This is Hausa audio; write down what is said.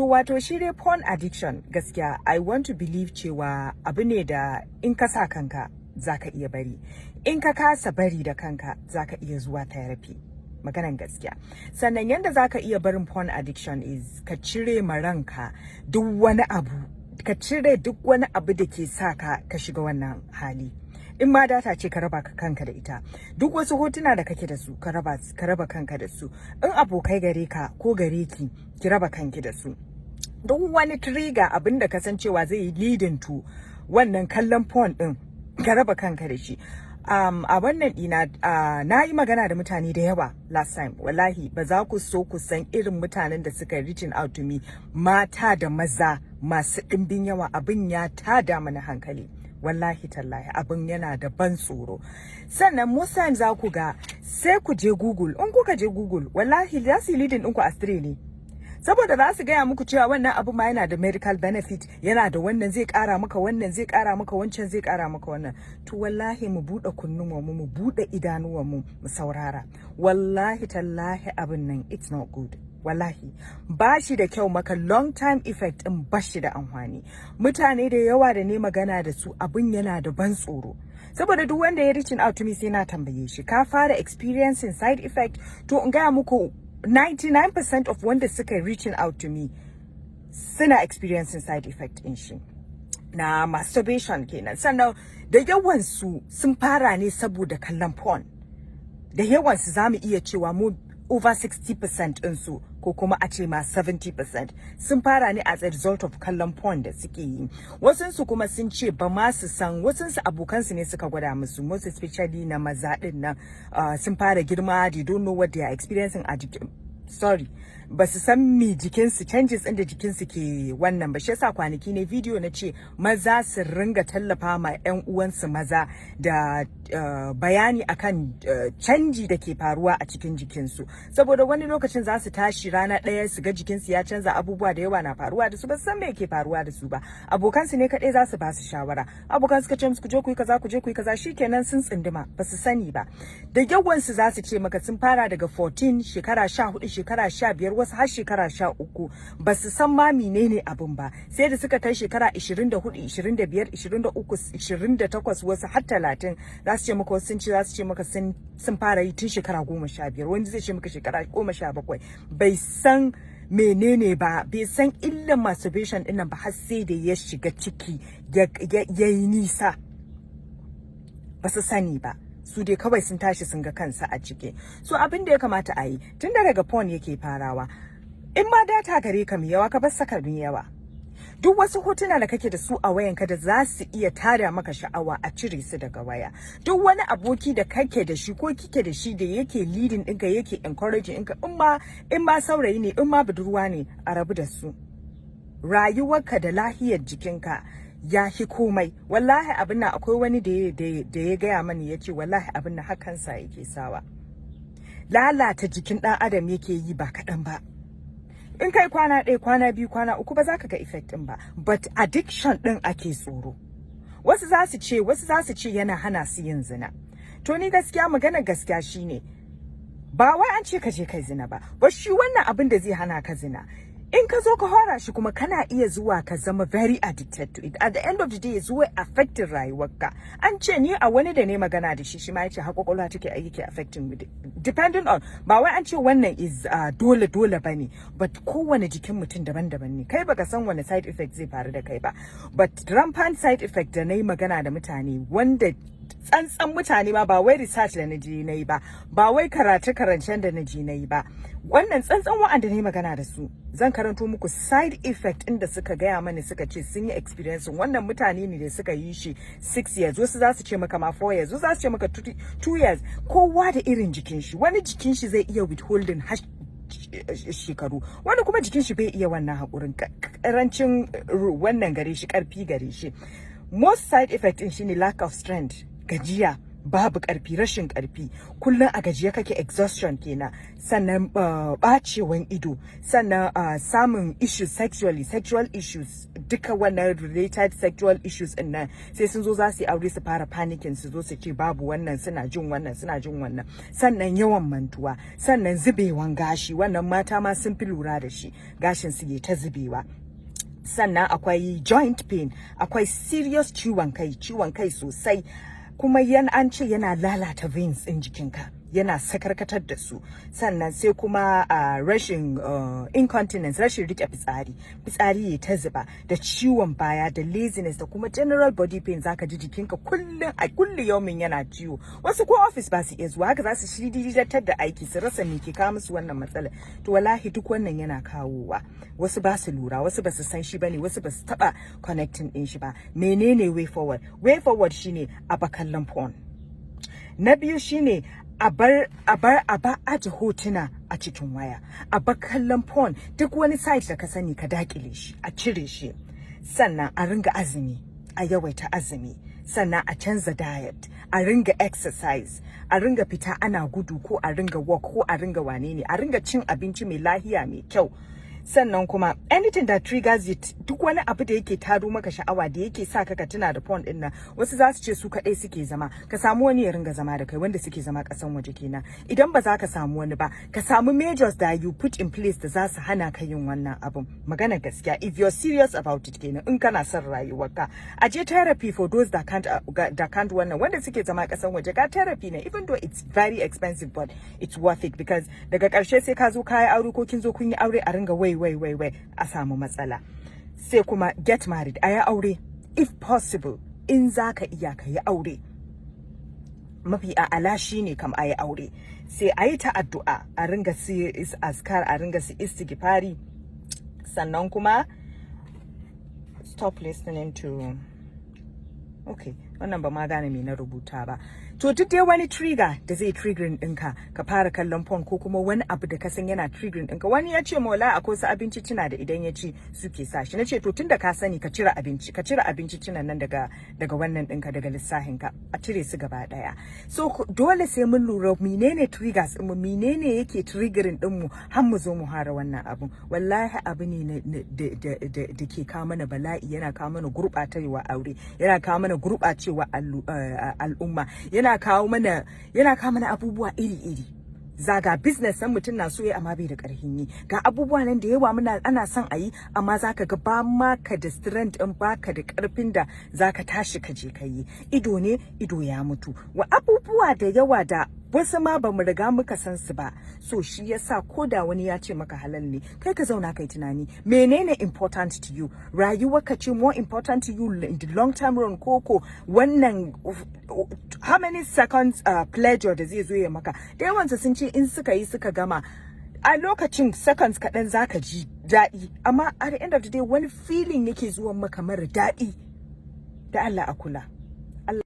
To wato shi dai porn addiction gaskiya I want to believe cewa abu ne da in ka sa kanka zaka iya bari, in ka kasa bari da kanka zaka iya zuwa therapy. Maganan gaskiya. Sannan yanda zaka iya barin porn addiction is ka cire ma ranka duk wani abu, ka cire duk wani abu da ke sa ka shiga wannan hali. In ma data ce ka raba kanka da ita, duk wasu hotuna da kake da su ka raba kanka da su, in abokai gare ka ko gare ki raba kanki da su, duk wani trigger abin da kasancewa zai yi leading to wannan kallon porn din ka raba kanka da shi. A wannan dina na yi magana da mutane da yawa last time, wallahi ba za ku so ku san irin mutanen da suka reaching out to me, mata da maza masu ɗimbin yawa. Abin ya tada mana hankali, wallahi tallahi abin yana da ban tsoro. Sannan most times za ku ga sai ku je Google, in kuka je Google wallahi za su yi leading ɗinku astray ne, saboda za su gaya muku cewa wannan abu ma yana da medical benefit, yana da wannan zai kara maka wannan, zai kara maka wancan, zai kara maka wannan. To wallahi mu bude kunnuwan mu bude idanuwan mu saurara. Wallahi tallahi abin nan it's not good. Wallahi ba shi da kyau, maka long time effect in ba shi da amfani. Mutane da yawa da ne magana da su abin yana da ban tsoro, saboda duk wanda ya reaching out to me sai na tambaye shi ka fara experiencing side effect. To in gaya muku 99% of wanda suka reaching out to me suna experiencing side effect in shi na masturbation kenan. Sannan da yawansu sun fara ne saboda kallon porn. Da yawansu za mu iya cewa mu over 60% ɗinsu ko kuma a ce ma 70% sun fara ne as a result of kallon porn da suke yi. Wasunsu kuma sun ce ba ma su san, wasunsu abokansu ne suka gwada musu, most especially na maza ɗin nan sun fara girma, they don't know what they are experiencing ba su san me jikinsu, changes ɗin da jikinsu ke wannan ba. Shi yasa kwanaki ne video na ce maza su ringa tallafa ma 'yan uwansu maza da bayani akan canji da ke faruwa a cikin jikinsu, saboda wani lokacin za su tashi rana ɗaya su ga jikinsu ya canza, abubuwa da yawa na faruwa da su, ba su san me ke faruwa da su ba. Abokansu ne kaɗai za su ba su shawara, abokan suka ce musu ku je ku yi kaza, ku je ku yi kaza, shikenan sun tsinduma ba su sani ba. Da yawansu za su ce maka sun fara daga 14, shekara 14, shekara 15, wasu har shekara 13, ba su san ma menene abin ba, sai da suka kai shekara 24, 25, 23, 28, wasu har 30 za su ce maka, wasu za su ce maka sun fara yi tun shekara 15, wani zai ce maka shekara 17. Bai san menene ba, bai san illan masturbation dinnan ba har sai da ya shiga ciki ya yi nisa, ba su sani ba. Su dai kawai sun tashi sun ga kansa a ciki. So abin da ya kamata a yi tun daga porn yake farawa. In ma data gare ka mai yawa, ka bar saka mai yawa. Duk wasu hotuna da kake da su a wayanka da za su iya tada maka sha'awa, a cire su daga waya. Duk wani aboki da kake da shi ko kike da shi da yake leading ɗinka, yake encouraging ɗinka, in ma saurayi ne, in ma budurwa ne, a rabu da su. Rayuwarka da lahiyar jikinka ya hi komai. Wallahi abin nan akwai wani da ya gaya mani, ya ce wallahi abin nan hakansa yake sawa, lalata jikin ɗan adam yake yi ba kaɗan ba. In kai kwana ɗaya, kwana biyu, kwana uku ba za ka ga effect ɗin ba, but addiction ɗin ake tsoro. Wasu za su ce yana hana su yin zina. To ni gaskiya, magana gaskiya shine ba wai an ce ka je kai zina ba, ba shi wannan abin da zai hana ka zina. In ka zo ka hora shi kuma kana iya zuwa ka zama very addicted to it. At the end of the day zuwa affecting rayuwarka. An ce ni a wani da ne magana da shi ma yace hakokola take aiki affecting with it. Depending on, ba wai an ce wannan is dole bane, but kowane jikin mutum daban-daban ne. Kai baka san wani side effect zai faru da kai ba. But rampant side effect da nayi magana da mutane, wanda tsantsan mutane ba wai research da naji nayi ba wai karancen da naji nayi ba, wannan tsantsan wa'anda nayi magana da su zan karanto muku side effect inda suka gaya mani, suka ce sun yi experience. Wannan mutane ne da suka yi shi 6 years, wasu za su ce maka ma 4 years, wasu za su ce maka 2 years. Kowa da irin jikin shi, wani jikin shi zai iya withholding shekaru, wani kuma jikin shi bai iya wannan hakurin, karancin wannan gare shi, karfi gare shi. Most side effect din shine lack of strength, gajiya, babu karfi, rashin karfi, kullum a gajiye kake, exhaustion kenan, sannan bacewan ido, sannan samun issues sexual issues, duka wannan related sexual issues din nan sai sun zo za su yi aure su fara panicking, su zo su ce babu wannan, suna jin wannan, sannan yawan mantuwa, sannan zubewan gashi, wannan mata ma sun fi lura da shi, gashin su ta zubewa. Sannan akwai joint pain, akwai serious ciwon kai sosai, kuma an ce yana lalata veins ɗin jikinka, yana sakarkatar da su. Sannan sai kuma rashin incontinence, rashin rike fitsari ya ta zuba, da ciwon baya, da laziness, da kuma general body pain. Zaka ji jikinka kullu yaumin yana ciwo. Wasu ko office ba su iya zuwa, haka za su shididatar da aiki, su rasa me ke kawo musu wannan matsala. To wallahi duk wannan yana kawowa. Wasu ba su lura, wasu ba su san shi bane, wasu ba su taba connecting din shi ba. Menene way forward? Way forward shine a kallon porn. Na biyu shine a bar aje hotuna a cikin waya, a bar kallon porn, duk wani site da ka sani ka dakile shi, a cire shi. Sannan a ringa azumi, a yawaita azumi, sannan a canza diet, a ringa exercise, a ringa fita ana gudu, ko a ringa walk, ko a ringa wane ne, a ringa cin abinci mai lahiya mai kyau. Sannan kuma anything that triggers it, duk wani abu da yake taro maka sha'awa, da yake sa ka tuna da porn din nan. Wasu za su ce su kadai suke zama, ka samu wani ya ringa zama da kai, wanda suke zama kasan waje kenan. Idan ba za ka samu wani ba, ka samu measures that you put in place da za su hana ka yin wannan abun. Magana gaskiya, if you're serious about it kenan, in kana son rayuwarka, a je therapy for those that can't wannan, wanda suke zama kasan waje, ga therapy ne, even though it's very expensive, but it's worth it, because daga karshe sai ka zo kai aure, ko kin zo kun yi aure, a ringa wai a samu matsala. Sai kuma get married, a yi aure if possible. In za ka iya ka yi aure, mafi a'ala shine kam a yi aure. Sai a yi ta addu'a, a ringa su askar, a ringa su istighfari. Sannan kuma stop listening to, okay, wannan ba ma gane me na rubuta ba. To duk dai wani trigger da zai triggering ɗinka, ka fara kallon porn, ko kuma wani abu da ka san yana triggering ɗinka. Wani ya ce mola akwai su abinci cina da idan ya ci suke sa shi. Na ce to tunda ka sani, ka cire abinci cinan nan daga wannan ɗinka, daga lissahinka, a cire su gaba ɗaya. So dole sai mun lura menene triggers ɗinmu, menene yake triggering ɗinmu, har mu zo mu hara wannan abun. Wallahi abu ne da ke kawo mana bala'i, yana kawo mana gurɓacewa aure, yana kawo mana gurɓacewa al'umma, yana kawo mana abubuwa iri-iri. Zaga business san mutum na so ya amma bai da karhin yi, ga abubuwa nan da yawa ana son a yi, amma zaka ga ba ma ka da strength din, baka da karfin da zaka tashi ka je ka yi. Ido ya mutu, wa abubuwa da yawa da wasu ma ba mu riga muka san su ba. So shi yasa ko da wani ya ce maka halal ne, kai ka zauna kai tunani, menene important to you? Rayuwar ka ce more important to you in the long term run, koko wannan how many seconds pleasure da zai zo ya maka? Da yawansa sun ce in suka yi suka gama, a lokacin seconds kaɗan zaka ji daɗi, amma at the end of the day wani feeling yake zuwa maka mara daɗi. Da Allah a kula.